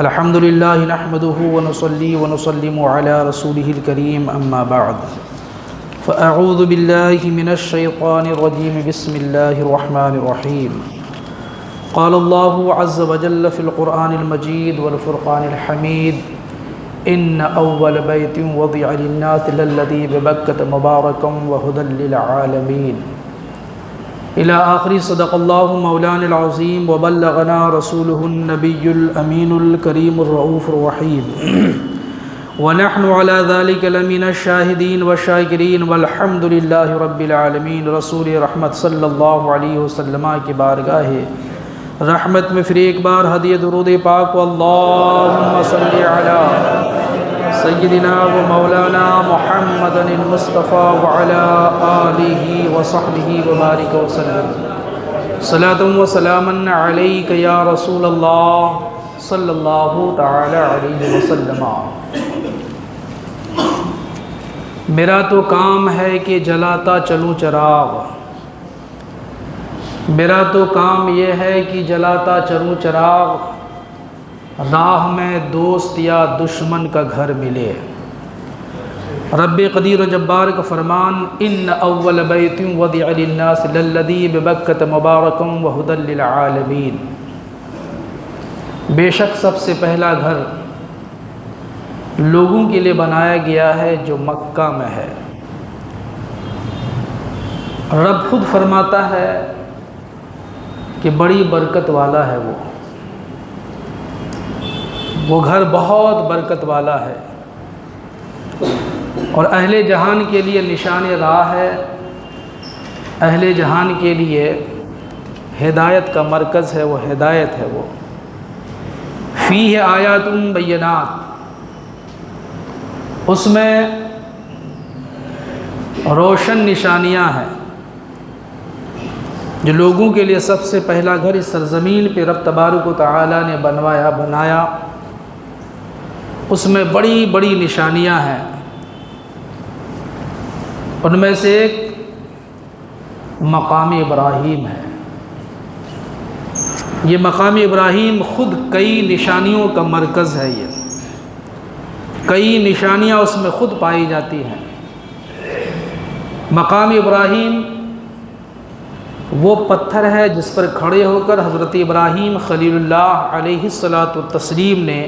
الحمد لله نحمده ونصلي ونسلم على رسوله الكريم أما بعد فأعوذ بالله من الشيطان الرجيم بسم الله الرحمن الرحيم قال الله عز وجل في القرآن المجيد والفرقان الحميد إن أول بيت وضع للناس للذي ببكة مباركا وهدى للعالمين إلى آخر صدق الله مولانا العظيم وبلغنا رسوله النبي الأمين الكريم الرؤوف الرحيم ونحن على ذلك لمن الشاهدين والشاكرين والحمد لله رب العالمين رسول رحمت صلی اللہ علیہ وسلم کی بارگاہ رحمت میں پھر ایک بار ہدیہ درود پاک اللہم صلی علی سیدنا و مولانا محمد المصطفیٰ وعلا آلہ وصحبہ وبارک وسلم صلاة و سلاما علیک یا رسول اللہ صلی اللہ تعالی علیہ وسلم۔ میرا تو کام ہے کہ جلاتا چلوں چراغ، میرا تو کام یہ ہے کہ جلاتا چلوں چراغ، راہ میں دوست یا دشمن کا گھر ملے۔ رب قدیر و جبار کا فرمان ان اول بیت وضع للناس للذی ببکۃ مبارکا وہدی للعالمین، بے شک سب سے پہلا گھر لوگوں کے لیے بنایا گیا ہے جو مکہ میں ہے۔ رب خود فرماتا ہے کہ بڑی برکت والا ہے وہ گھر بہت برکت والا ہے، اور اہل جہان کے لیے نشان راہ ہے، اہل جہان کے لیے ہدایت کا مرکز ہے، وہ ہدایت ہے، وہ فیہ آیات بینات، اس میں روشن نشانیاں ہیں جو لوگوں کے لیے سب سے پہلا گھر اس سرزمین پہ رب تبارک و تعالی نے بنایا، اس میں بڑی بڑی نشانیاں ہیں۔ ان میں سے ایک مقام ابراہیم ہے۔ یہ مقام ابراہیم خود کئی نشانیوں کا مرکز ہے، یہ کئی نشانیاں اس میں خود پائی جاتی ہیں۔ مقام ابراہیم وہ پتھر ہے جس پر کھڑے ہو کر حضرت ابراہیم خلیل اللہ علیہ الصلاۃ والتسلیم نے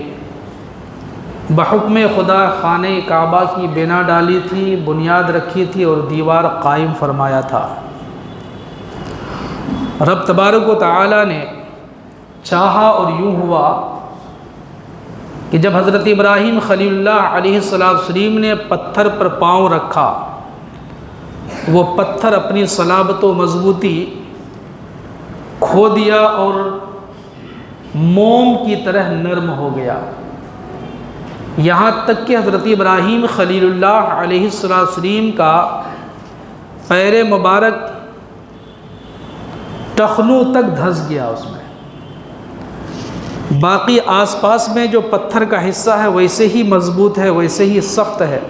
بحکم خدا خانہ کعبہ کی بنا ڈالی تھی، بنیاد رکھی تھی اور دیوار قائم فرمایا تھا۔ رب تبارک و تعالی نے چاہا اور یوں ہوا کہ جب حضرت ابراہیم خلیل اللہ علیہ السلام نے پتھر پر پاؤں رکھا، وہ پتھر اپنی صلابت و مضبوطی کھو دیا اور موم کی طرح نرم ہو گیا، یہاں تک کہ حضرت ابراہیم خلیل اللہ علیہ السلام کا پیر مبارک ٹخنوں تک دھس گیا اس میں۔ باقی آس پاس میں جو پتھر کا حصہ ہے ویسے ہی مضبوط ہے، ویسے ہی سخت ہے،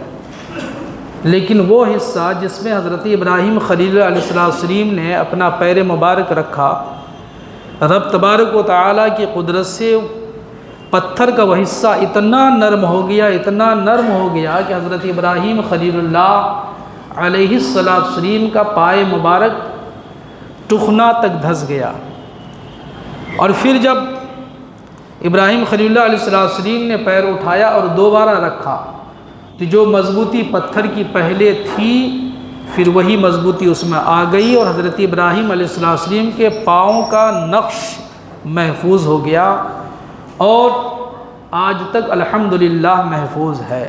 لیکن وہ حصہ جس میں حضرت ابراہیم خلیل علیہ السلام نے اپنا پیر مبارک رکھا، رب تبارک و تعالیٰ کی قدرت سے پتھر کا وہ حصہ اتنا نرم ہو گیا کہ حضرت ابراہیم خلیل اللہ علیہ السلام کا پائے مبارک ٹخنا تک دھس گیا۔ اور پھر جب ابراہیم خلیل اللہ علیہ السلام نے پیر اٹھایا اور دوبارہ رکھا تو جو مضبوطی پتھر کی پہلے تھی پھر وہی مضبوطی اس میں آ گئی، اور حضرت ابراہیم علیہ السلام کے پاؤں کا نقش محفوظ ہو گیا اور آج تک الحمدللہ محفوظ ہے۔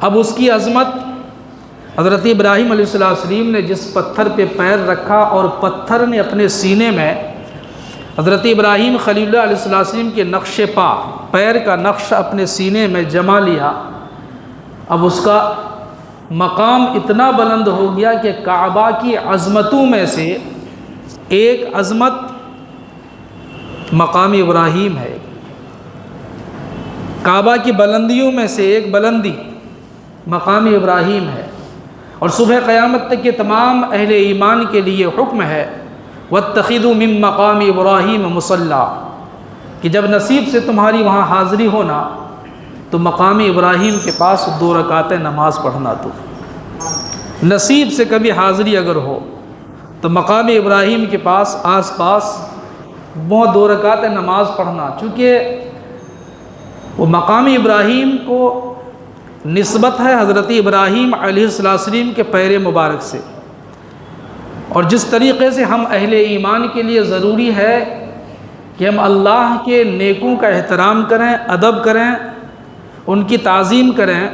اب اس کی عظمت، حضرت ابراہیم علیہ السلام نے جس پتھر پہ پیر رکھا اور پتھر نے اپنے سینے میں حضرت ابراہیم خلیل اللہ علیہ السلام کے نقش پا، پیر کا نقش اپنے سینے میں جما لیا، اب اس کا مقام اتنا بلند ہو گیا کہ کعبہ کی عظمتوں میں سے ایک عظمت مقام ابراہیم ہے، کعبہ کی بلندیوں میں سے ایک بلندی مقام ابراہیم ہے، اور صبح قیامت تک کے تمام اہل ایمان کے لیے حکم ہے وَاتَّخِذُوا مِن مَّقَامِ إِبْرَاهِيمَ مُصَلًّى، کہ جب نصیب سے تمہاری وہاں حاضری ہونا تو مقام ابراہیم کے پاس 2 رکعتیں نماز پڑھنا۔ تو نصیب سے کبھی حاضری اگر ہو تو مقام ابراہیم کے پاس آس پاس وہ 2 رکعتیں نماز پڑھنا، چونکہ وہ مقام ابراہیم کو نسبت ہے حضرت ابراہیم علیہ السلام کے پیر مبارک سے، اور جس طریقے سے ہم اہل ایمان کے لیے ضروری ہے کہ ہم اللہ کے نیکوں کا احترام کریں، ادب کریں، ان کی تعظیم کریں،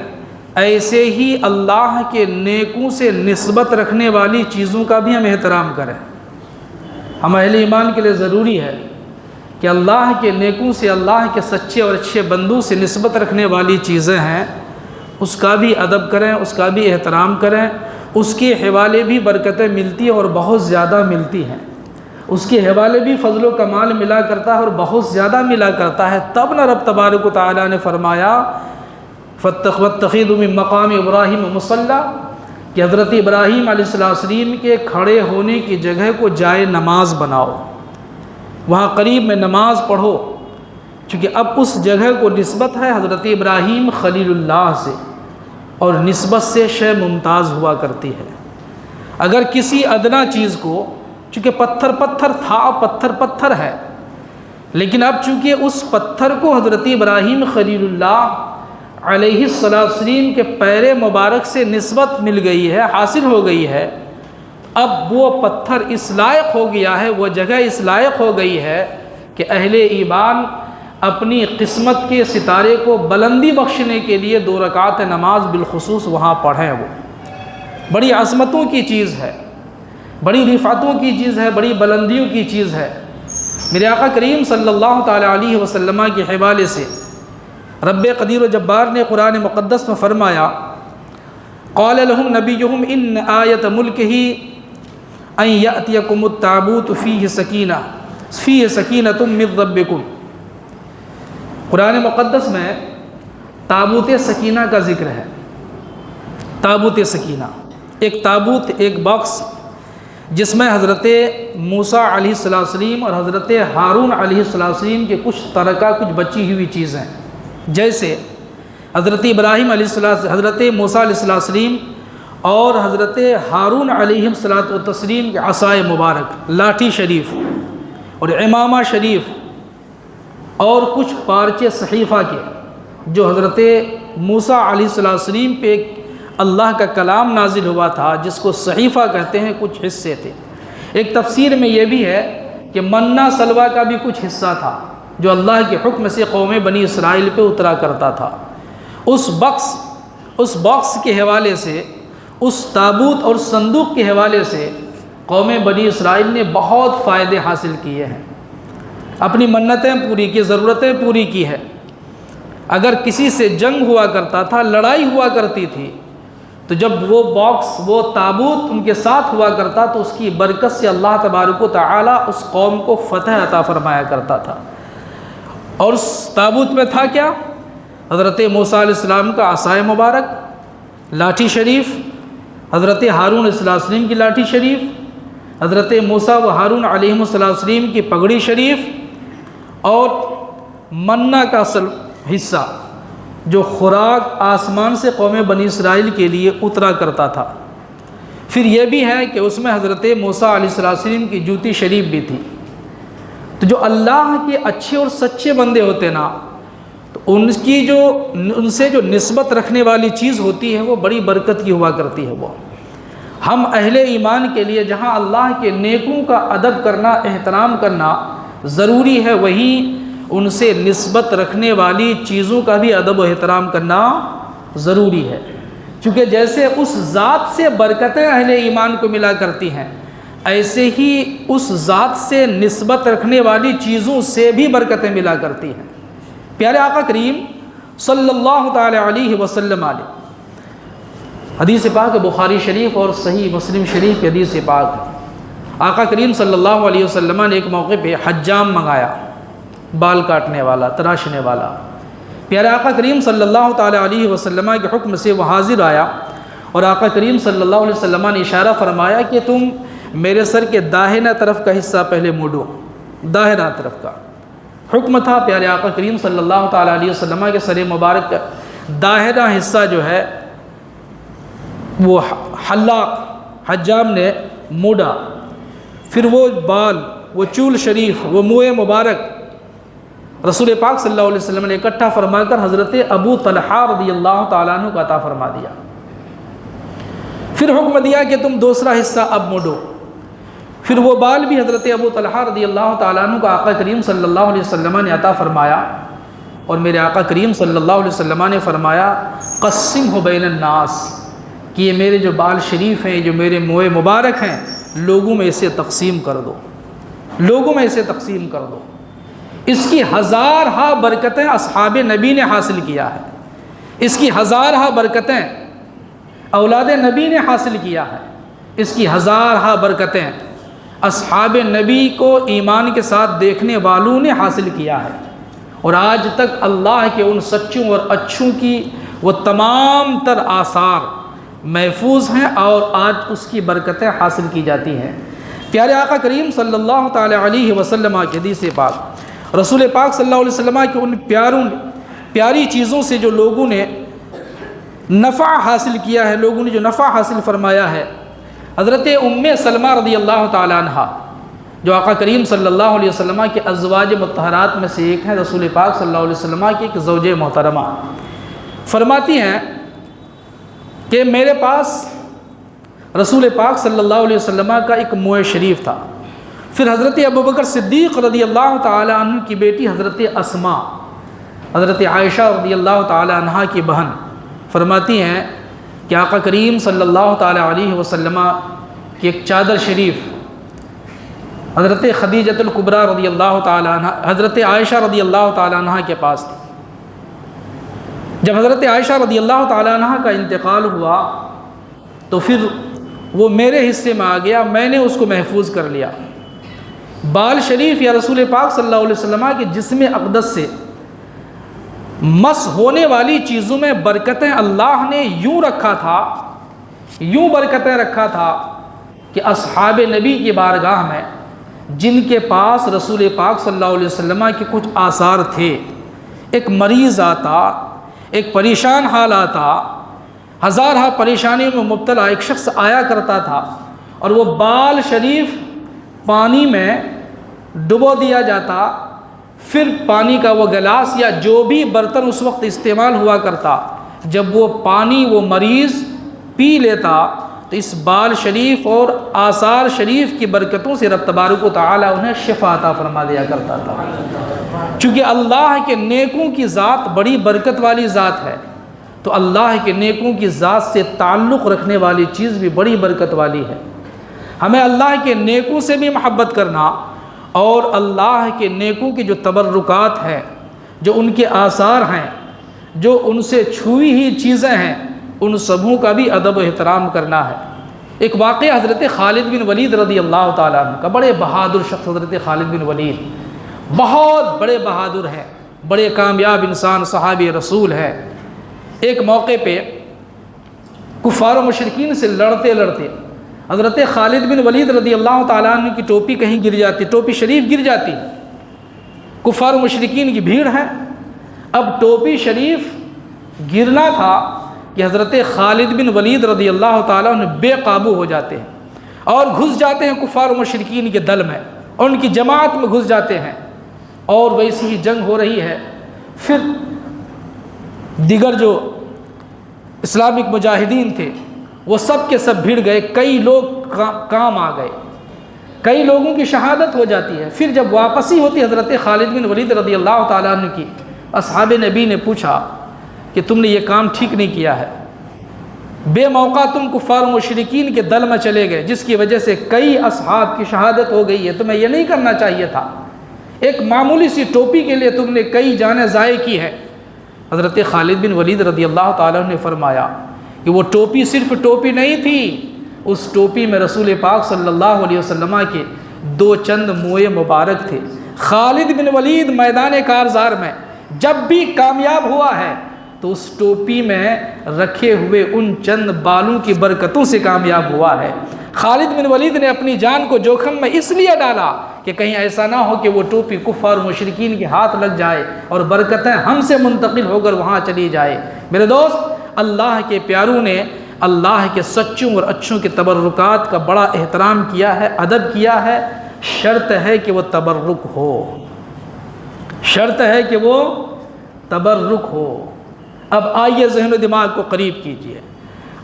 ایسے ہی اللہ کے نیکوں سے نسبت رکھنے والی چیزوں کا بھی ہم احترام کریں۔ ہم اہل ایمان کے لیے ضروری ہے کہ اللہ کے نیکوں سے، اللہ کے سچے اور اچھے بندوں سے نسبت رکھنے والی چیزیں ہیں، اس کا بھی ادب کریں، اس کا بھی احترام کریں، اس کے حوالے بھی برکتیں ملتی ہیں اور بہت زیادہ ملتی ہیں، اس کے حوالے بھی فضل و کمال ملا کرتا ہے اور بہت زیادہ ملا کرتا ہے۔ تب نہ رب تبارک و تعالیٰ نے فرمایا وَاتَّخِذُوا مِن مَّقَامِ إِبْرَاهِيمَ مُصَلًّى کہ حضرت ابراہیم علیہ السلام کے کھڑے ہونے کی جگہ کو جائے نماز بناؤ، وہاں قریب میں نماز پڑھو، چونکہ اب اس جگہ کو نسبت ہے حضرت ابراہیم خلیل اللہ سے، اور نسبت سے شے ممتاز ہوا کرتی ہے۔ اگر کسی ادنا چیز کو، چونکہ پتھر تھا، اب پتھر ہے، لیکن اب چونکہ اس پتھر کو حضرت ابراہیم خلیل اللہ علیہ السلام کے پیر مبارک سے نسبت مل گئی ہے، حاصل ہو گئی ہے، اب وہ پتھر اس لائق ہو گیا ہے، وہ جگہ اس لائق ہو گئی ہے کہ اہل ایمان اپنی قسمت کے ستارے کو بلندی بخشنے کے لیے 2 رکعت نماز بالخصوص وہاں پڑھیں۔ وہ بڑی عظمتوں کی چیز ہے، بڑی رفعتوں کی چیز ہے، بڑی بلندیوں کی چیز ہے۔ میرے آقا کریم صلی اللہ تعالیٰ علیہ وسلم کے حوالے سے رب قدیر و جبار نے قرآن مقدس میں فرمایا قال لهم نبیہم ان آیت ملکہ ان یأتیکم التابوت فیہ سکینۃ من ربکم۔ قرآن مقدس میں تابوت سکینہ کا ذکر ہے۔ تابوت سکینہ ایک تابوت، ایک باکس جس میں حضرت موسیٰ علیہ السلام اور حضرت ہارون علیہ السلام کے کچھ ترکہ، کچھ بچی ہوئی چیزیں، جیسے حضرت ابراہیم علیہ السلام، حضرت موسیٰ علیہ السلام اور حضرت ہارون علیہ السلام کے عصائے مبارک، لاٹھی شریف اور امامہ شریف، اور کچھ پارچے صحیفہ کے جو حضرت موسیٰ علیہ السلام پہ اللہ کا کلام نازل ہوا تھا، جس کو صحیفہ کہتے ہیں، کچھ حصے تھے۔ ایک تفسیر میں یہ بھی ہے کہ منہ سلوہ کا بھی کچھ حصہ تھا جو اللہ کے حکم سے قوم بنی اسرائیل پہ اترا کرتا تھا۔ اس باکس کے حوالے سے، اس تابوت اور صندوق کے حوالے سے قوم بنی اسرائیل نے بہت فائدے حاصل کیے ہیں، اپنی منتیں پوری کی، ضرورتیں پوری کی ہے۔ اگر کسی سے جنگ ہوا کرتا تھا، لڑائی ہوا کرتی تھی، تو جب وہ باکس، وہ تابوت ان کے ساتھ ہوا کرتا تو اس کی برکت سے اللہ تبارک و تعالی اس قوم کو فتح عطا فرمایا کرتا تھا۔ اور اس تابوت میں تھا کیا؟ حضرت موسیٰ علیہ السلام کا عصائے مبارک، لاٹھی شریف، حضرت ہارون علیہ السلام کی لاٹھی شریف، حضرت موسیٰ و ہارون علیہ السلام کی پگڑی شریف، اور منہ کا حصہ جو خوراک آسمان سے قوم بنی اسرائیل کے لیے اترا کرتا تھا۔ پھر یہ بھی ہے کہ اس میں حضرت موسیٰ علیہ السلام کی جوتی شریف بھی تھی۔ تو جو اللہ کے اچھے اور سچے بندے ہوتے نا، تو ان سے جو نسبت رکھنے والی چیز ہوتی ہے وہ بڑی برکت کی ہوا کرتی ہے۔ وہ ہم اہل ایمان کے لیے جہاں اللہ کے نیکوں کا ادب کرنا، احترام کرنا ضروری ہے، وہیں ان سے نسبت رکھنے والی چیزوں کا بھی ادب و احترام کرنا ضروری ہے، چونکہ جیسے اس ذات سے برکتیں اہل ایمان کو ملا کرتی ہیں، ایسے ہی اس ذات سے نسبت رکھنے والی چیزوں سے بھی برکتیں ملا کرتی ہیں۔ پیارے آقا کریم صلی اللہ تعالی علیہ وسلم علیہ حدیث پاک بخاری شریف اور صحیح مسلم شریف کی حدیث پاک، آقا کریم صلی اللہ علیہ وسلم نے ایک موقع پہ حجام منگایا، بال کاٹنے والا، تراشنے والا۔ پیارے آقا کریم صلی اللہ تعالی علیہ وسلم کے حکم سے وہ حاضر آیا، اور آقا کریم صلی اللہ علیہ وسلم نے اشارہ فرمایا کہ تم میرے سر کے داہنہ طرف کا حصہ پہلے موڑو، داہنہ طرف کا۔ حکم تھا پیارے آقا کریم صلی اللہ تعالیٰ علیہ وسلم کے سر مبارک کا داہنہ حصہ جو ہے وہ حلاق حجام نے موڑا، پھر وہ بال، وہ چول شریف، وہ منہ مبارک رسول پاک صلی اللہ علیہ وسلم نے اکٹھا فرما کر حضرت ابو طلحہ رضی اللہ تعالیٰ عنہ کو عطا فرما دیا۔ پھر حکم دیا کہ تم دوسرا حصہ اب موڑو، پھر وہ بال بھی حضرت ابو طلحہ رضی اللہ تعالیٰ عنہ کو آقا کریم صلی اللہ علیہ وسلم نے عطا فرمایا، اور میرے آقا کریم صلی اللہ علیہ وسلم نے فرمایا قسمہ بین الناس، کہ یہ میرے جو بال شریف ہیں، جو میرے منہ مبارک ہیں، لوگوں میں اسے تقسیم کر دو، لوگوں میں اسے تقسیم کر دو۔ اس کی ہزارہا برکتیں اصحاب نبی نے حاصل کیا ہے، اس کی ہزارہا برکتیں اولاد نبی نے حاصل کیا ہے، اس کی ہزارہا برکتیں اصحاب نبی کو ایمان کے ساتھ دیکھنے والوں نے حاصل کیا ہے، اور آج تک اللہ کے ان سچوں اور اچھوں کی وہ تمام تر آثار محفوظ ہیں، اور آج اس کی برکتیں حاصل کی جاتی ہیں۔ پیارے آقا کریم صلی اللہ تعالی علیہ وسلم کی حدیث پاک، رسول پاک صلی اللہ علیہ وسلم کے ان پیاری چیزوں سے جو لوگوں نے نفع حاصل کیا ہے، لوگوں نے جو نفع حاصل فرمایا ہے، حضرت ام سلمہ رضی اللہ تعالی عنہ جو آقا کریم صلی اللہ علیہ وسلم کے ازواج مطہرات میں سے ایک ہیں، رسول پاک صلی اللہ علیہ وسلم کی ایک زوج محترمہ، فرماتی ہیں کہ میرے پاس رسول پاک صلی اللہ علیہ وسلم کا ایک منہ شریف تھا، پھر حضرت ابوبکر صدیق رضی اللہ تعالی عنہ کی بیٹی حضرت اسماء، حضرت عائشہ رضی اللہ تعالی عنہ کی بہن، فرماتی ہیں کہ آقا کریم صلی اللہ تعالی علیہ وسلم کی ایک چادر شریف حضرت خدیجۃ الکبریٰ رضی اللہ تعالی عنہ، حضرت عائشہ رضی اللہ تعالی عنہ کے پاس تھی۔ جب حضرت عائشہ رضی اللہ تعالی عنہ کا انتقال ہوا تو پھر وہ میرے حصے میں آ گیا، میں نے اس کو محفوظ کر لیا۔ بال شریف یا رسول پاک صلی اللہ علیہ وسلم کے جسم اقدس سے مس ہونے والی چیزوں میں برکتیں اللہ نے یوں رکھا تھا، یوں برکتیں رکھا تھا کہ اصحاب نبی کی بارگاہ میں جن کے پاس رسول پاک صلی اللہ علیہ وسلم کے کچھ آثار تھے، ایک مریض آتا، ایک پریشان حال آتا، ہزارہ پریشانیوں میں مبتلا ایک شخص آیا کرتا تھا، اور وہ بال شریف پانی میں ڈبو دیا جاتا، پھر پانی کا وہ گلاس یا جو بھی برتن اس وقت استعمال ہوا کرتا، جب وہ پانی وہ مریض پی لیتا تو اس بال شریف اور آثار شریف کی برکتوں سے رب تبارک و تعالی انہیں شفا عطا فرما دیا کرتا تھا۔ چونکہ اللہ کے نیکوں کی ذات بڑی برکت والی ذات ہے، تو اللہ کے نیکوں کی ذات سے تعلق رکھنے والی چیز بھی بڑی برکت والی ہے۔ ہمیں اللہ کے نیکوں سے بھی محبت کرنا، اور اللہ کے نیکوں کی جو تبرکات ہیں، جو ان کے آثار ہیں، جو ان سے چھوئی ہوئی چیزیں ہیں، ان سبوں کا بھی ادب و احترام کرنا ہے۔ ایک واقعہ حضرت خالد بن ولید رضی اللہ تعالیٰ عنہ کا، بڑے بہادر شخص حضرت خالد بن ولید، بہت بڑے بہادر ہیں، بڑے کامیاب انسان، صحابی رسول ہے۔ ایک موقع پہ کفار و مشرکین سے لڑتے لڑتے حضرت خالد بن ولید رضی اللہ تعالیٰ عنہ کی ٹوپی کہیں گر جاتی، ٹوپی شریف گر جاتی، کفار و مشرکین کی بھیڑ ہے، اب ٹوپی شریف گرنا تھا کہ حضرت خالد بن ولید رضی اللہ تعالیٰ عنہ بے قابو ہو جاتے ہیں اور گھس جاتے ہیں کفار و مشرکین کے دل میں، اور ان کی جماعت میں گھس جاتے ہیں، اور ویسی ہی جنگ ہو رہی ہے۔ پھر دیگر جو اسلامک مجاہدین تھے وہ سب کے سب بھیڑ گئے، کئی لوگ کام آ گئے، کئی لوگوں کی شہادت ہو جاتی ہے۔ پھر جب واپسی ہوتی حضرت خالد بن ولید رضی اللہ تعالیٰ عنہ کی، اصحاب نبی نے پوچھا کہ تم نے یہ کام ٹھیک نہیں کیا ہے، بے موقع تم کفار و مشرکین کے دل میں چلے گئے، جس کی وجہ سے کئی اصحاب کی شہادت ہو گئی ہے، تمہیں یہ نہیں کرنا چاہیے تھا، ایک معمولی سی ٹوپی کے لیے تم نے کئی جانیں ضائع کی ہے۔ حضرت خالد بن ولید رضی اللہ تعالیٰ عنہ نے فرمایا کہ وہ ٹوپی صرف ٹوپی نہیں تھی، اس ٹوپی میں رسول پاک صلی اللہ علیہ وسلم کے دو چند موئے مبارک تھے۔ خالد بن ولید میدان کارزار میں جب بھی کامیاب ہوا ہے تو اس ٹوپی میں رکھے ہوئے ان چند بالوں کی برکتوں سے کامیاب ہوا ہے۔ خالد بن ولید نے اپنی جان کو جوخم میں اس لیے ڈالا کہ کہیں ایسا نہ ہو کہ وہ ٹوپی کفار اور مشرکین کے ہاتھ لگ جائے اور برکتیں ہم سے منتقل ہو کر وہاں چلی جائے۔ میرے دوست، اللہ کے پیاروں نے اللہ کے سچوں اور اچھوں کے تبرکات کا بڑا احترام کیا ہے، ادب کیا ہے۔ شرط ہے کہ وہ تبرک ہو، شرط ہے کہ وہ تبرک ہو۔ اب آئیے ذہن و دماغ کو قریب کیجئے۔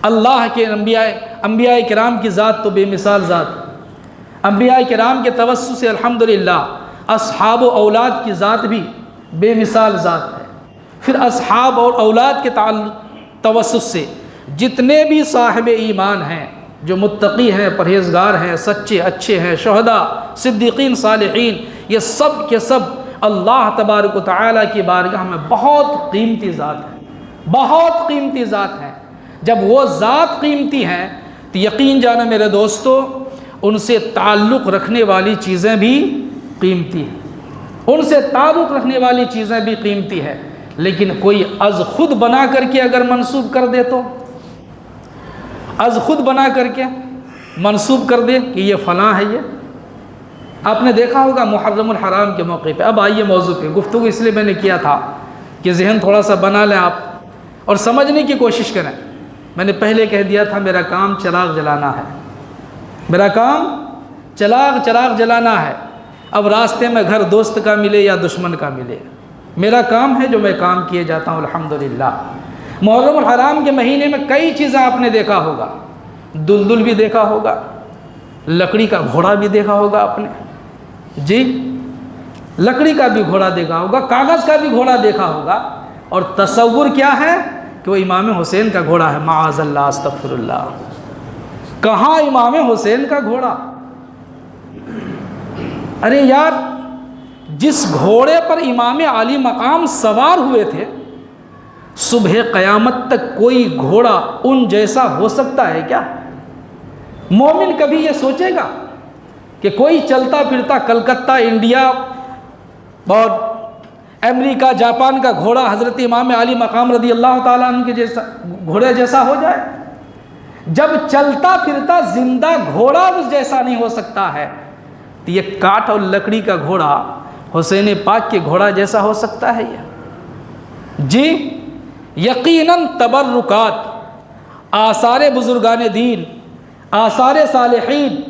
اللہ کے انبیاء کرام کی ذات تو بے مثال ذات ہے۔ انبیاء کرام کے توسط سے الحمدللہ اصحاب و اولاد کی ذات بھی بے مثال ذات ہے۔ پھر اصحاب اور اولاد کے توسط سے جتنے بھی صاحب ایمان ہیں، جو متقی ہیں، پرہیزگار ہیں، سچے اچھے ہیں، شہداء، صدیقین، صالحین، یہ سب کے سب اللہ تبارک و تعالیٰ کی بارگاہ میں بہت قیمتی ذات ہے، بہت قیمتی ذات ہے۔ جب وہ ذات قیمتی ہیں تو یقین جانا میرے دوستو، ان سے تعلق رکھنے والی چیزیں بھی قیمتی ہیں، ان سے تعلق رکھنے والی چیزیں بھی قیمتی ہے۔ لیکن کوئی از خود بنا کر کے اگر منسوب کر دے تو، از خود بنا کر کے منسوب کر دے کہ یہ فلاں ہے، یہ آپ نے دیکھا ہوگا محرم الحرام کے موقع پہ۔ اب آئیے موضوع پہ، گفتگو اس لیے میں نے کیا تھا کہ ذہن تھوڑا سا بنا لیں آپ اور سمجھنے کی کوشش کریں۔ میں نے پہلے کہہ دیا تھا میرا کام چراغ جلانا ہے، میرا کام چراغ جلانا ہے۔ اب راستے میں گھر دوست کا ملے یا دشمن کا ملے، میرا کام ہے جو میں کام کیے جاتا ہوں الحمدللہ۔ محرم الحرام کے مہینے میں کئی چیزیں آپ نے دیکھا ہوگا، دلدل بھی دیکھا ہوگا، لکڑی کا گھوڑا بھی دیکھا ہوگا آپ نے، جی لکڑی کا بھی گھوڑا دیکھا ہوگا، کاغذ کا بھی گھوڑا دیکھا ہوگا، اور تصور کیا ہے کہ وہ امام حسین کا گھوڑا ہے۔ معاذ اللہ، استغفر اللہ، کہاں امام حسین کا گھوڑا؟ ارے یار، جس گھوڑے پر امام عالی مقام سوار ہوئے تھے، صبح قیامت تک کوئی گھوڑا ان جیسا ہو سکتا ہے کیا؟ مومن کبھی یہ سوچے گا کہ کوئی چلتا پھرتا کلکتہ، انڈیا اور امریکہ، جاپان کا گھوڑا حضرت امام علی مقام رضی اللہ تعالیٰ عنہ کے جیسا گھوڑے جیسا ہو جائے؟ جب چلتا پھرتا زندہ گھوڑا اس جیسا نہیں ہو سکتا ہے تو یہ کاٹ اور لکڑی کا گھوڑا حسین پاک کے گھوڑا جیسا ہو سکتا ہے یہ؟ جی یقیناً تبرکات، آثار بزرگان دین، آثار صالحین،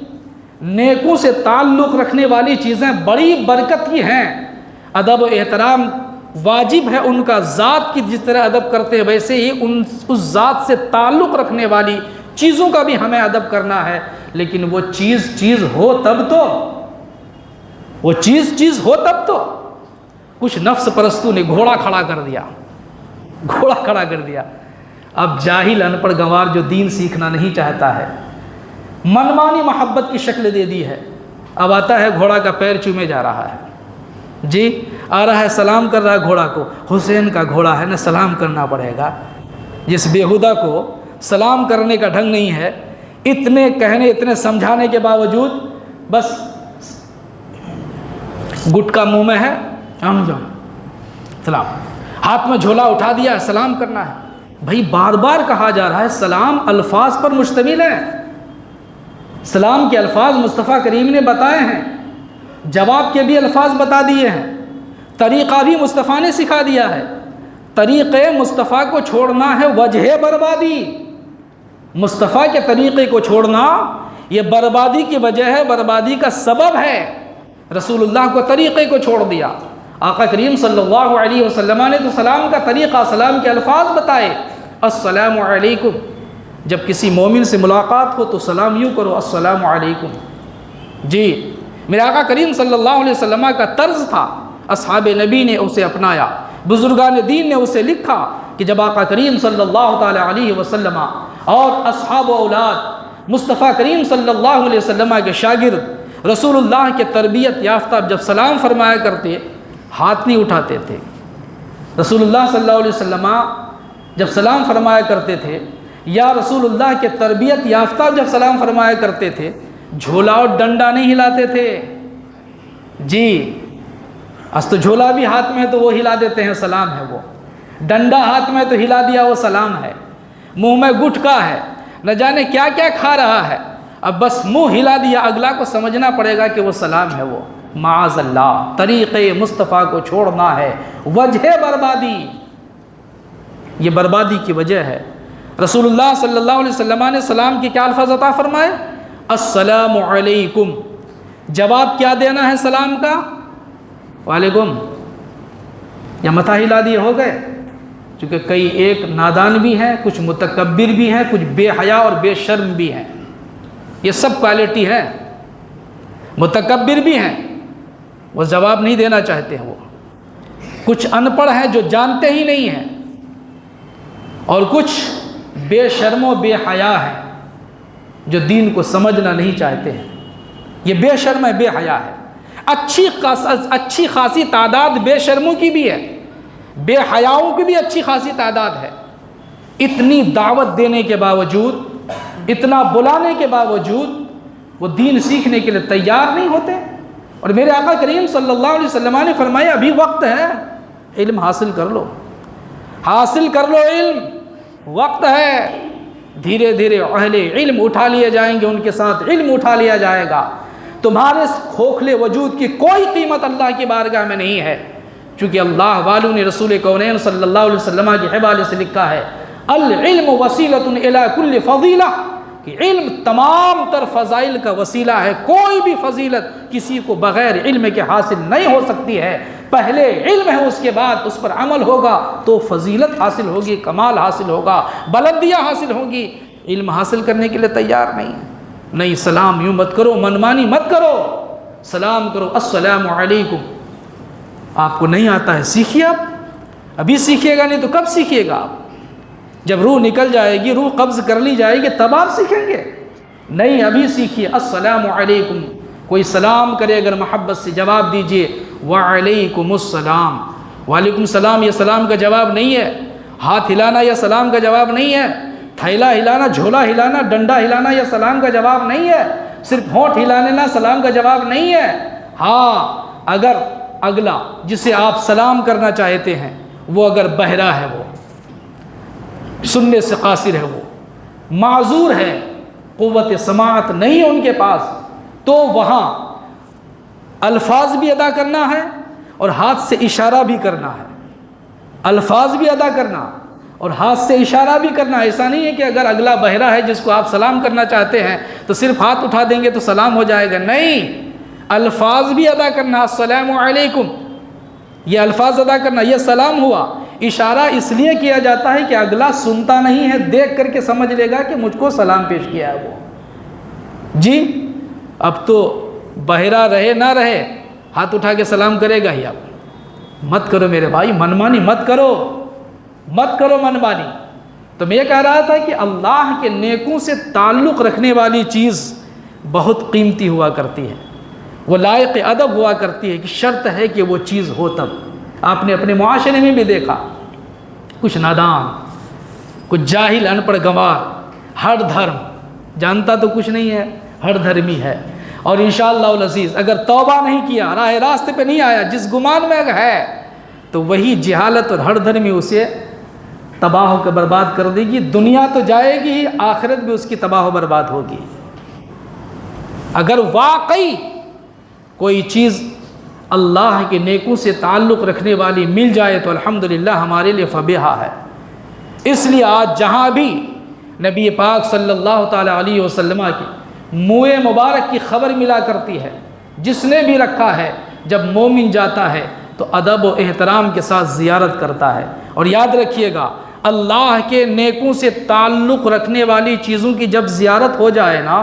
نیکوں سے تعلق رکھنے والی چیزیں بڑی برکت کی ہیں۔ ادب و احترام واجب ہے ان کا، ذات کی جس طرح ادب کرتے ہیں ویسے ہی اس ذات سے تعلق رکھنے والی چیزوں کا بھی ہمیں ادب کرنا ہے۔ لیکن وہ چیز ہو تب تو، وہ چیز ہو تب تو۔ کچھ نفس پرستوں نے گھوڑا کھڑا کر دیا، گھوڑا کھڑا کر دیا۔ اب جاہل ان پڑھ گنوار جو دین سیکھنا نہیں چاہتا ہے، منمانی محبت کی شکل دے دی ہے۔ اب آتا ہے گھوڑا کا پیر چومے جا رہا ہے، جی آ رہا ہے سلام کر رہا ہے گھوڑا کو، حسین کا گھوڑا ہے نا، سلام کرنا پڑے گا۔ جس بےہودہ کو سلام کرنے کا ڈھنگ نہیں ہے، اتنے کہنے اتنے سمجھانے کے باوجود بس گٹکا منہ میں ہے، سلام، ہاتھ میں جھولا اٹھا دیا، سلام کرنا ہے۔ بھائی بار بار کہا جا رہا ہے سلام الفاظ پر مشتمل ہے، سلام کے الفاظ مصطفیٰ کریم نے بتائے ہیں، جواب کے بھی الفاظ بتا دیے ہیں، طریقہ بھی مصطفیٰ نے سکھا دیا ہے۔ طریقے مصطفیٰ کو چھوڑنا ہے وجہ بربادی، مصطفیٰ کے طریقے کو چھوڑنا یہ بربادی کی وجہ ہے، بربادی کا سبب ہے۔ رسول اللہ کو طریقے کو چھوڑ دیا۔ آقا کریم صلی اللہ علیہ وسلم نے تو سلام کا طریقہ، سلام کے الفاظ بتائے، السلام علیکم، جب کسی مومن سے ملاقات ہو تو سلام یوں کرو، السلام علیکم۔ جی میرے آقا کریم صلی اللہ علیہ وسلم کا طرز تھا، اصحاب نبی نے اسے اپنایا، بزرگان دین نے اسے لکھا کہ جب آقا کریم صلی اللہ تعالی علیہ وسلم اور اصحاب و اولاد مصطفیٰ کریم صلی اللہ علیہ وسلم کے شاگرد رسول اللہ کے تربیت یافتہ جب سلام فرمایا کرتے ہاتھ نہیں اٹھاتے تھے۔ رسول اللہ صلی اللہ علیہ وسلم جب سلام فرمایا کرتے تھے، یا رسول اللہ کے تربیت یافتہ جب سلام فرمایا کرتے تھے، جھولا اور ڈنڈا نہیں ہلاتے تھے۔ جی تو جھولا بھی ہاتھ میں ہے تو وہ ہلا دیتے ہیں، سلام ہے وہ، ڈنڈا ہاتھ میں تو ہلا دیا وہ سلام ہے، منہ میں گٹکا ہے، نہ جانے کیا کیا کھا رہا ہے، اب بس منہ ہلا دیا، اگلا کو سمجھنا پڑے گا کہ وہ سلام ہے، وہ معاذ اللہ طریقے مصطفیٰ کو چھوڑنا ہے وجہ بربادی، یہ بربادی کی وجہ ہے۔ رسول اللہ صلی اللہ علیہ وسلم نے سلام کے کیا الفاظ عطا فرمائے؟ السلام علیکم، جواب کیا دینا ہے سلام کا؟ وعلیکم، یا متھا ہلا دیے ہو گئے؟ چونکہ کئی ایک نادان بھی ہیں، کچھ متکبر بھی ہیں، کچھ بے حیا اور بے شرم بھی ہیں، یہ سب کوالٹی ہے۔ متکبر بھی ہیں، وہ جواب نہیں دینا چاہتے ہیں، وہ کچھ ان پڑھ ہیں جو جانتے ہی نہیں ہیں، اور کچھ بے شرم و بے حیا ہیں جو دین کو سمجھنا نہیں چاہتے ہیں۔ یہ بے شرم ہے، بے حیا ہے۔ اچھی خاصی تعداد بے شرموں کی بھی ہے، بے حیاؤں کی بھی اچھی خاصی تعداد ہے۔ اتنی دعوت دینے کے باوجود، اتنا بلانے کے باوجود وہ دین سیکھنے کے لیے تیار نہیں ہوتے۔ اور میرے آقا کریم صلی اللہ علیہ وسلم نے فرمایا ابھی وقت ہے، علم حاصل کر لو، حاصل کر لو علم، وقت ہے۔ دھیرے دھیرے اہل علم اٹھا لیے جائیں گے، ان کے ساتھ علم اٹھا لیا جائے گا۔ تمہارے کھوکھلے وجود کی کوئی قیمت اللہ کی بارگاہ میں نہیں ہے، چونکہ اللہ والوں نے رسول کونین صلی اللہ علیہ وسلم کے حوالے سے لکھا ہے العلم وسیلۃ الی کل فضیلہ، کہ علم تمام تر فضائل کا وسیلہ ہے۔ کوئی بھی فضیلت کسی کو بغیر علم کے حاصل نہیں ہو سکتی ہے۔ پہلے علم ہے، اس کے بعد اس پر عمل ہوگا تو فضیلت حاصل ہوگی، کمال حاصل ہوگا، بلندیاں حاصل ہوگی۔ علم حاصل کرنے کے لیے تیار نہیں ہے، نہیں سلام یوں مت کرو، منمانی مت کرو، سلام کرو السلام علیکم۔ آپ کو نہیں آتا ہے سیکھیے، آپ ابھی سیکھیے گا نہیں تو کب سیکھیے گا آپ؟ جب روح نکل جائے گی، روح قبض کر لی جائے گی، تب آپ سیکھیں گے؟ نہیں، ابھی سیکھیے السلام علیکم۔ کوئی سلام کرے اگر محبت سے جواب دیجئے وعلیکم السلام۔ وعلیکم السلام یہ سلام کا جواب نہیں ہے، ہاتھ ہلانا یہ سلام کا جواب نہیں ہے، تھیلا ہلانا، جھولا ہلانا، ڈنڈا ہلانا یہ سلام کا جواب نہیں ہے، صرف ہونٹ ہلانا سلام کا جواب نہیں ہے۔ ہاں، اگر اگلا جسے آپ سلام کرنا چاہتے ہیں وہ اگر بہرا ہے، وہ سننے سے قاصر ہے، وہ معذور ہے، قوت سماعت نہیں ہے ان کے پاس، تو وہاں الفاظ بھی ادا کرنا ہے اور ہاتھ سے اشارہ بھی کرنا ہے، الفاظ بھی ادا کرنا اور ہاتھ سے اشارہ بھی کرنا۔ ایسا نہیں ہے کہ اگر اگلا بہرا ہے جس کو آپ سلام کرنا چاہتے ہیں تو صرف ہاتھ اٹھا دیں گے تو سلام ہو جائے گا، نہیں، الفاظ بھی ادا کرنا، السلام علیکم یہ الفاظ ادا کرنا، یہ سلام ہوا۔ اشارہ اس لیے کیا جاتا ہے کہ اگلا سنتا نہیں ہے، دیکھ کر کے سمجھ لے گا کہ مجھ کو سلام پیش کیا ہے وہ۔ جی اب تو بہرا رہے نہ رہے ہاتھ اٹھا کے سلام کرے گا ہی۔ آپ مت کرو میرے بھائی، منمانی مت کرو، مت کرو منمانی۔ تو میں یہ کہہ رہا تھا کہ اللہ کے نیکوں سے تعلق رکھنے والی چیز بہت قیمتی ہوا کرتی ہے، وہ لائق ادب ہوا کرتی ہے، کہ شرط ہے کہ وہ چیز ہو تب۔ آپ نے اپنے معاشرے میں بھی دیکھا، کچھ نادان، کچھ جاہل ان پڑھ گنوار، ہر دھرم جانتا تو کچھ نہیں ہے، ہر دھرمی ہے، اور انشاءاللہ العزیز اگر توبہ نہیں کیا، راہ راستے پہ نہیں آیا، جس گمان میں اگر ہے تو وہی جہالت اور ہر دھرمی اسے تباہ و برباد کر دے گی۔ دنیا تو جائے گی ہی، آخرت بھی اس کی تباہ و برباد ہوگی۔ اگر واقعی کوئی چیز اللہ کے نیکوں سے تعلق رکھنے والی مل جائے تو الحمدللہ ہمارے لیے فبیہا ہے۔ اس لیے آج جہاں بھی نبی پاک صلی اللہ تعالی علیہ وسلم کی منہ مبارک کی خبر ملا کرتی ہے، جس نے بھی رکھا ہے، جب مومن جاتا ہے تو ادب و احترام کے ساتھ زیارت کرتا ہے۔ اور یاد رکھیے گا، اللہ کے نیکوں سے تعلق رکھنے والی چیزوں کی جب زیارت ہو جائے نا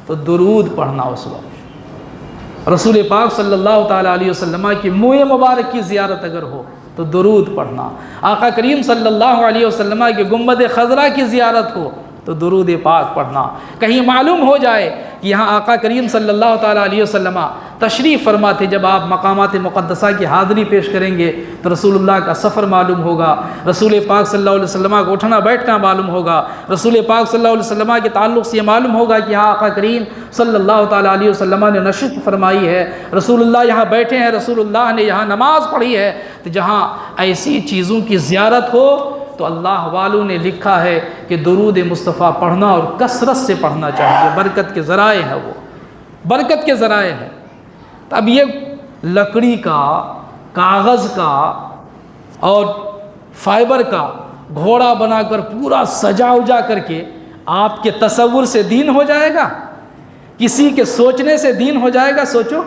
تو درود پڑھنا اس وقت۔ رسول پاک صلی اللہ تعالیٰ علیہ وسلم کی منہ مبارک کی زیارت اگر ہو تو درود پڑھنا، آقا کریم صلی اللہ علیہ وسلم کی گنبد خضرا کی زیارت ہو تو درود پاک پڑھنا۔ کہیں معلوم ہو جائے کہ یہاں آقا کریم صلی اللہ تعالیٰ علیہ وسلم تشریف فرما تھے، جب آپ مقامات مقدسہ کی حاضری پیش کریں گے تو رسول اللہ کا سفر معلوم ہوگا، رسول پاک صلی اللہ علیہ وسلم کا اٹھنا بیٹھنا معلوم ہوگا، رسول پاک صلی اللہ علیہ وسلم کے تعلق سے یہ معلوم ہوگا کہ یہاں آقا کریم صلی اللہ تعالیٰ علیہ وسلم نے نشست فرمائی ہے، رسول اللہ یہاں بیٹھے ہیں، رسول اللہ نے یہاں نماز پڑھی ہے۔ تو جہاں ایسی چیزوں کی زیارت ہو تو اللہ والوں نے لکھا ہے کہ درود مصطفیٰ پڑھنا اور کثرت سے پڑھنا چاہیے، برکت کے ذرائع ہے، وہ برکت کے ذرائع ہے۔ تو اب یہ لکڑی کا، کاغذ کا اور فائبر کا گھوڑا بنا کر پورا سجا اجا کر کے آپ کے تصور سے دین ہو جائے گا؟ کسی کے سوچنے سے دین ہو جائے گا؟ سوچو،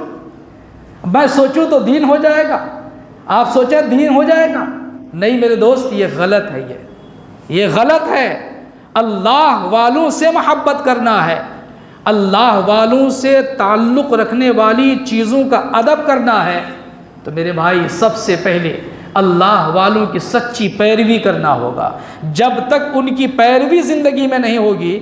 میں سوچوں تو دین ہو جائے گا، آپ سوچیں دین ہو جائے گا؟ نہیں میرے دوست، یہ غلط ہے، یہ غلط ہے۔ اللہ والوں سے محبت کرنا ہے، اللہ والوں سے تعلق رکھنے والی چیزوں کا ادب کرنا ہے، تو میرے بھائی سب سے پہلے اللہ والوں کی سچی پیروی کرنا ہوگا۔ جب تک ان کی پیروی زندگی میں نہیں ہوگی،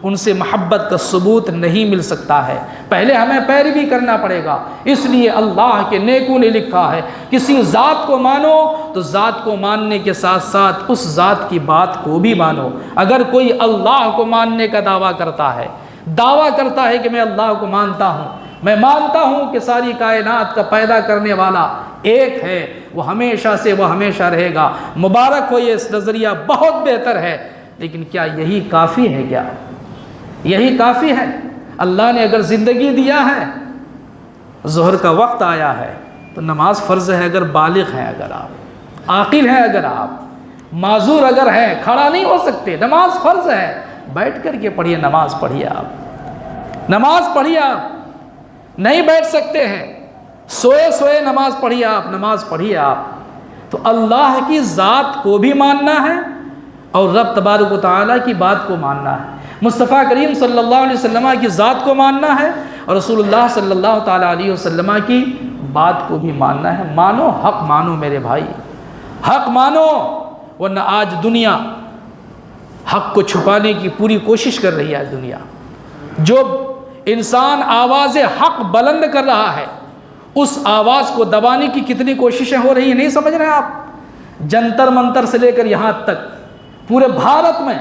ان سے محبت کا ثبوت نہیں مل سکتا ہے۔ پہلے ہمیں پیروی کرنا پڑے گا۔ اس لیے اللہ کے نیکوں نے لکھا ہے، کسی ذات کو مانو تو ذات کو ماننے کے ساتھ ساتھ اس ذات کی بات کو بھی مانو۔ اگر کوئی اللہ کو ماننے کا دعویٰ کرتا ہے کہ میں اللہ کو مانتا ہوں، میں مانتا ہوں کہ ساری کائنات کا پیدا کرنے والا ایک ہے، وہ ہمیشہ سے وہ ہمیشہ رہے گا، مبارک ہو، یہ نظریہ بہت بہتر ہے، لیکن کیا یہی کافی ہے؟ کیا یہی کافی ہے؟ اللہ نے اگر زندگی دیا ہے، ظہر کا وقت آیا ہے تو نماز فرض ہے۔ اگر بالغ ہیں، اگر آپ عاقل ہیں، اگر آپ معذور اگر ہیں، کھڑا نہیں ہو سکتے، نماز فرض ہے، بیٹھ کر کے پڑھیے، نماز پڑھیے، آپ نماز پڑھیے، آپ نہیں بیٹھ سکتے ہیں، سوئے نماز پڑھیے، آپ نماز پڑھیے آپ۔ تو اللہ کی ذات کو بھی ماننا ہے اور رب تبارک و تعالیٰ کی بات کو ماننا ہے، مصطفیٰ کریم صلی اللہ علیہ وسلم کی ذات کو ماننا ہے اور رسول اللہ صلی اللہ تعالیٰ علیہ وسلم کی بات کو بھی ماننا ہے۔ مانو، حق مانو میرے بھائی، حق مانو، ورنہ آج دنیا حق کو چھپانے کی پوری کوشش کر رہی ہے۔ آج دنیا، جو انسان آواز حق بلند کر رہا ہے، اس آواز کو دبانے کی کتنی کوششیں ہو رہی ہیں، نہیں سمجھ رہے ہیں آپ؟ جنتر منتر سے لے کر یہاں تک پورے بھارت میں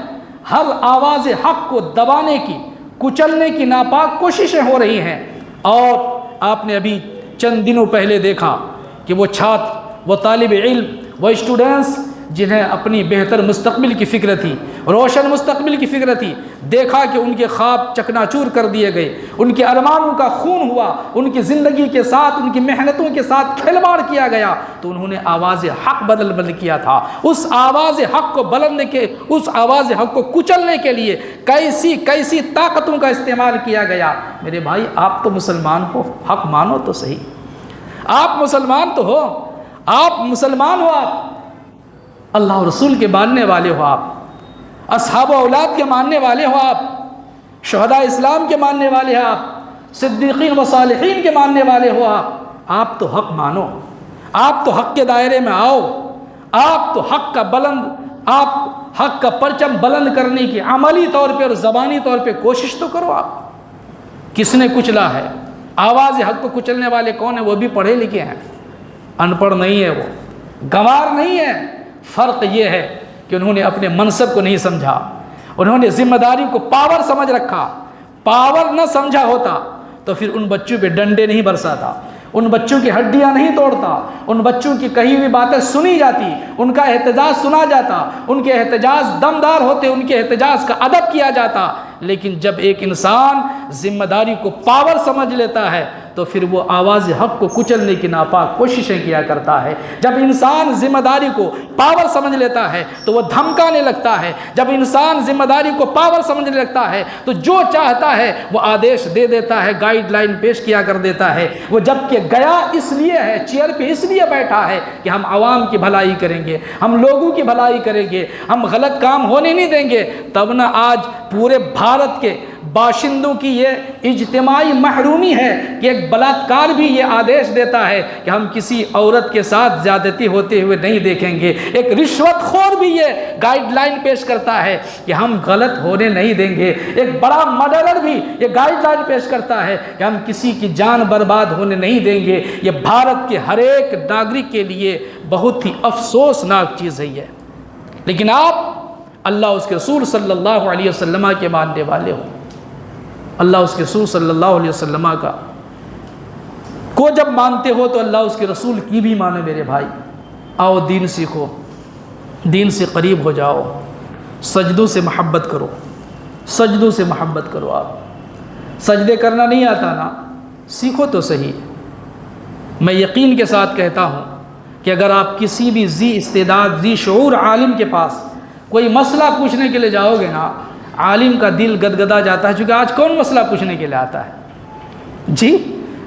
ہر آواز حق کو دبانے کی، کچلنے کی ناپاک کوششیں ہو رہی ہیں۔ اور آپ نے ابھی چند دنوں پہلے دیکھا کہ وہ چھاتر، وہ طالب علم، وہ اسٹوڈنٹس جنہیں اپنی بہتر مستقبل کی فکر تھی، روشن مستقبل کی فکر تھی، دیکھا کہ ان کے خواب چکناچور کر دیے گئے، ان کے ارمانوں کا خون ہوا، ان کی زندگی کے ساتھ، ان کی محنتوں کے ساتھ کھلواڑ کیا گیا، تو انہوں نے آواز حق بلند کیا تھا۔ اس آواز حق کو اس آواز حق کو کچلنے کے لیے کیسی طاقتوں کا استعمال کیا گیا۔ میرے بھائی، آپ تو مسلمان ہو، حق مانو تو صحیح، آپ مسلمان تو ہو، آپ مسلمان ہو، آپ اللہ و رسول کے ماننے والے ہو، آپ اصحاب و اولاد کے ماننے والے ہو، آپ شہداء اسلام کے ماننے والے ہو، آپ صدیقین و صالحین کے ماننے والے ہو، آپ تو حق مانو، آپ تو حق کے دائرے میں آؤ، آپ تو حق کا پرچم بلند کرنے کی عملی طور پہ اور زبانی طور پہ کوشش تو کرو۔ آپ کس نے کچلا ہے؟ آواز حق کو کچلنے والے کون ہیں؟ وہ بھی پڑھے لکھے ہیں، ان پڑھ نہیں ہے، وہ گنوار نہیں ہے۔ فرق یہ ہے کہ انہوں نے اپنے منصب کو نہیں سمجھا، انہوں نے ذمہ داری کو پاور سمجھ رکھا۔ پاور نہ سمجھا ہوتا تو پھر ان بچوں پہ ڈنڈے نہیں برساتا، ان بچوں کی ہڈیاں نہیں توڑتا، ان بچوں کی کہی ہوئی باتیں سنی جاتی، ان کا احتجاج سنا جاتا، ان کے احتجاج دمدار ہوتے، ان کے احتجاج کا ادب کیا جاتا۔ لیکن جب ایک انسان ذمہ داری کو پاور سمجھ لیتا ہے تو پھر وہ آواز حق کو کچلنے کی ناپاک کوششیں کیا کرتا ہے۔ جب انسان ذمہ داری کو پاور سمجھ لیتا ہے تو وہ دھمکانے لگتا ہے۔ جب انسان ذمہ داری کو پاور سمجھنے لگتا ہے تو جو چاہتا ہے وہ آدیش دے دیتا ہے، گائیڈ لائن پیش کیا کر دیتا ہے۔ وہ جب کہ گیا اس لیے ہے، چیئر پہ اس لیے بیٹھا ہے کہ ہم عوام کی بھلائی کریں گے، ہم لوگوں کی بھلائی کریں گے، ہم غلط کام ہونے نہیں دیں گے۔ تب نہ آج پورے بھارت کے باشندوں کی یہ اجتماعی محرومی ہے کہ ایک بلاತ್کار بھی یہ آدیش دیتا ہے کہ ہم کسی عورت کے ساتھ زیادتی ہوتے ہوئے نہیں دیکھیں گے۔ ایک رشوت خور بھی یہ گائیڈ لائن پیش کرتا ہے کہ ہم غلط ہونے نہیں دیں گے۔ ایک بڑا مرڈرر بھی یہ گائیڈ لائن پیش کرتا ہے کہ ہم کسی کی جان برباد ہونے نہیں دیں گے۔ یہ بھارت کے ہر ایک ناگرک کے لیے بہت ہی افسوسناک چیز ہے یہ۔ لیکن آپ اللہ اس کے رسول صلی اللہ علیہ وسلم کے ماننے والے ہو، اللہ اس کے رسول صلی اللہ علیہ وسلم کو جب مانتے ہو تو اللہ اس کے رسول کی بھی مانو۔ میرے بھائی، آؤ دین سیکھو، دین سے قریب ہو جاؤ، سجدوں سے محبت کرو، سجدوں سے محبت کرو۔ آپ سجدے کرنا نہیں آتا نا، سیکھو تو صحیح۔ میں یقین کے ساتھ کہتا ہوں کہ اگر آپ کسی بھی ذی استعداد ذی شعور عالم کے پاس کوئی مسئلہ پوچھنے کے لیے جاؤ گے نا، عالم کا دل گدگدا جاتا ہے، چونکہ آج کون مسئلہ پوچھنے کے لیے آتا ہے؟ جی،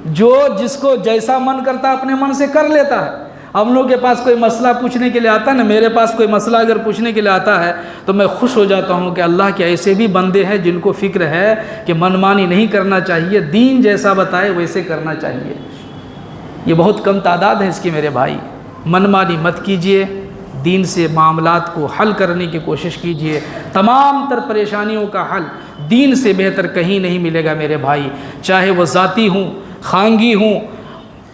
جو جس کو جیسا من کرتا ہے اپنے من سے کر لیتا ہے۔ ہم لوگ کے پاس کوئی مسئلہ پوچھنے کے لیے آتا ہے نا، میرے پاس کوئی مسئلہ اگر پوچھنے کے لیے آتا ہے تو میں خوش ہو جاتا ہوں کہ اللہ کے ایسے بھی بندے ہیں جن کو فکر ہے کہ منمانی نہیں کرنا چاہیے، دین جیسا بتائے ویسے کرنا چاہیے۔ یہ بہت کم تعداد ہے اس کی میرے بھائی۔ منمانی مت کیجئے، دین سے معاملات کو حل کرنے کی کوشش کیجئے۔ تمام تر پریشانیوں کا حل دین سے بہتر کہیں نہیں ملے گا میرے بھائی، چاہے وہ ذاتی ہوں، خانگی ہوں،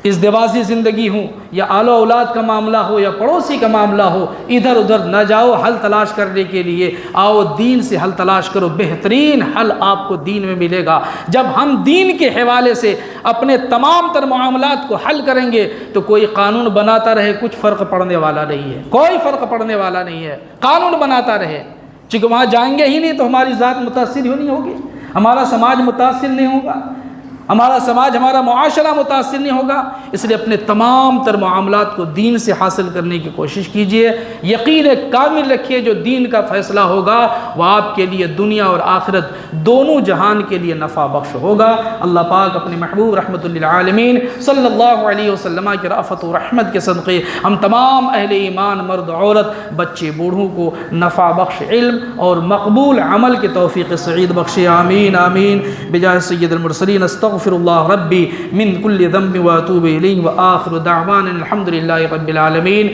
ازدواجی زندگی ہوں، یا آل و اولاد کا معاملہ ہو، یا پڑوسی کا معاملہ ہو۔ ادھر ادھر نہ جاؤ حل تلاش کرنے کے لیے، آؤ دین سے حل تلاش کرو۔ بہترین حل آپ کو دین میں ملے گا۔ جب ہم دین کے حوالے سے اپنے تمام تر معاملات کو حل کریں گے تو کوئی قانون بناتا رہے کچھ فرق پڑنے والا نہیں ہے، کوئی فرق پڑنے والا نہیں ہے۔ قانون بناتا رہے، چونکہ وہاں جائیں گے ہی نہیں تو ہماری ذات متاثر ہی نہیں ہوگی، ہمارا سماج متاثر نہیں ہوگا، ہمارا سماج، ہمارا معاشرہ متاثر نہیں ہوگا۔ اس لیے اپنے تمام تر معاملات کو دین سے حاصل کرنے کی کوشش کیجئے۔ یقین کامل رکھیے جو دین کا فیصلہ ہوگا وہ آپ کے لیے دنیا اور آخرت دونوں جہان کے لیے نفع بخش ہوگا۔ اللہ پاک اپنے محبوب رحمت للعالمین صلی اللہ علیہ وسلم کی رأفت و رحمت کے صدقے ہم تمام اہل ایمان، مرد عورت، بچے بوڑھوں کو نفع بخش علم اور مقبول عمل کی توفیق سعید بخشے، آمین آمین بجاہ سید المرسلین۔ استغفر اللہ ربی من کل ذنب واتوب الیہ، وآخر دعوانا الحمد للہ رب العالمین۔